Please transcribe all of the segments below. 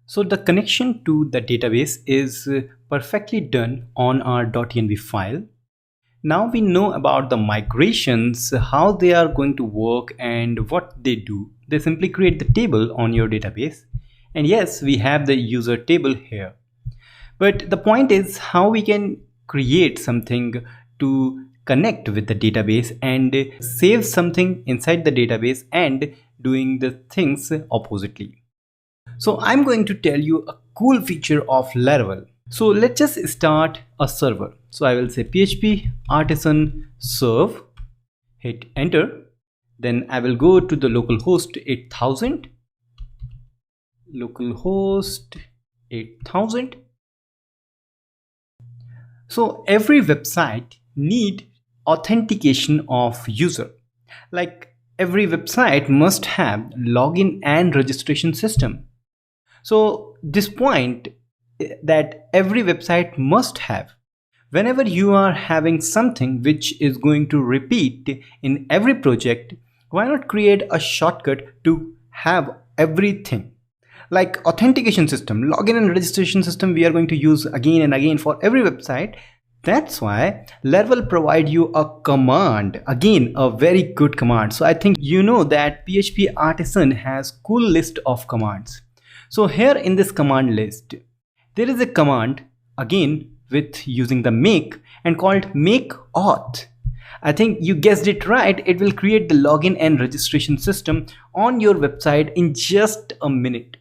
So the connection to the database is perfectly done on our .env file. Now we know about the migrations, how they are going to work and what they do. They simply create the table on your database. And yes, we have the user table here. But the point is how we can create something to connect with the database and save something inside the database and doing the things oppositely. So I'm going to tell you a cool feature of Laravel. So let's just start a server. So I will say PHP artisan serve, hit enter. Then I will go to the localhost 8000, localhost 8000. So every website need authentication of user. Like every website must have login and registration system. So this point that every website must have. Whenever you are having something which is going to repeat in every project, why not create a shortcut to have everything? Like authentication system, login and registration system we are going to use again and again for every website. That's why Laravel provide you a command, again a very good command. So I think you know that PHP Artisan has cool list of commands. So here in this command list, there is a command again with using the make and called make auth. I think you guessed it right. It will create the login and registration system on your website in just a minute,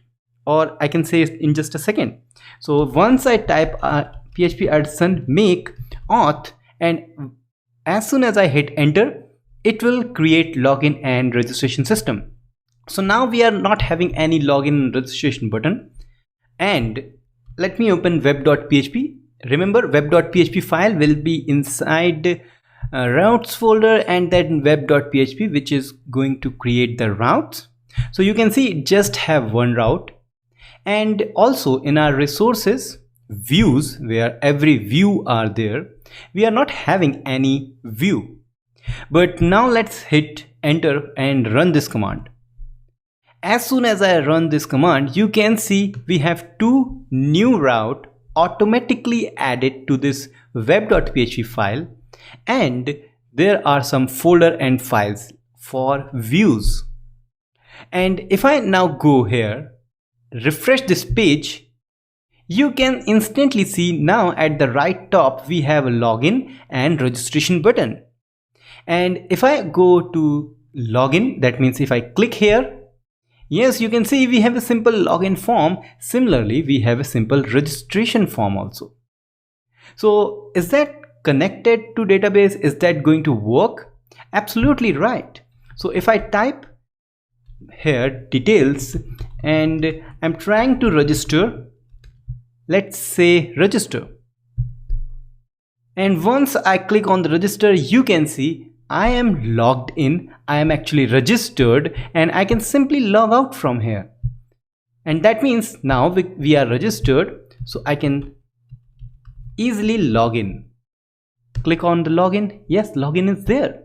or I can say in just a second. So once I type PHP Artisan make auth, and as soon as I hit enter, it will create login and registration system. So now we are not having any login and registration button. And let me open web.php. Remember, web.php file will be inside routes folder and then web.php, which is going to create the routes. So you can see just have one route. And also in our resources views, where every view are there, we are not having any view. But now let's hit enter and run this command. As soon as I run this command, you can see we have two new route automatically added to this web.php file, and there are some folder and files for views. And if I now go here, refresh this page, you can instantly see now at the right top we have a login and registration button. And if I go to login, that means if I click here, yes, you can see we have a simple login form. Similarly, we have a simple registration form also. So is that connected to database? Is that going to work? Absolutely right. So if I type here details and I'm trying to register, let's say register. And once I click on the register, you can see I am logged in, I am actually registered, and I can simply log out from here. And that means now we are registered, so I can easily log in. Click on the login. Yes, login is there.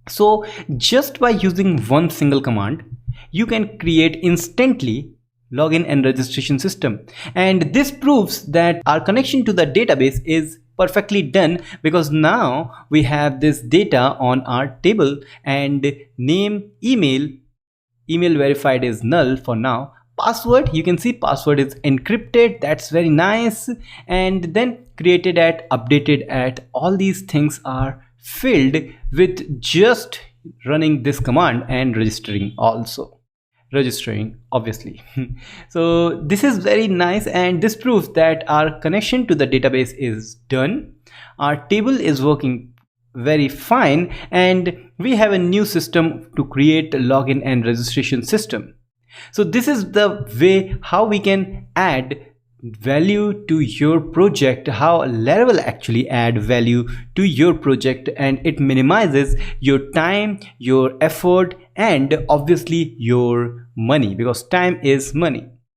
So just by using one single command, you can create instantly login and registration system. And this proves that our connection to the database is perfectly done, because now we have this data on our table, and name, email verified is null for now. Password, you can see password is encrypted. That's very nice. And then created at, updated at, all these things are filled with just running this command and registering also. Registering obviously. So this is very nice, and this proves that our connection to the database is done. Our table is working very fine, and we have a new system to create a login and registration system. So this is the way how we can add value to your project, how Laravel actually add value to your project, and it minimizes your time, your effort, and obviously your money, because time is money.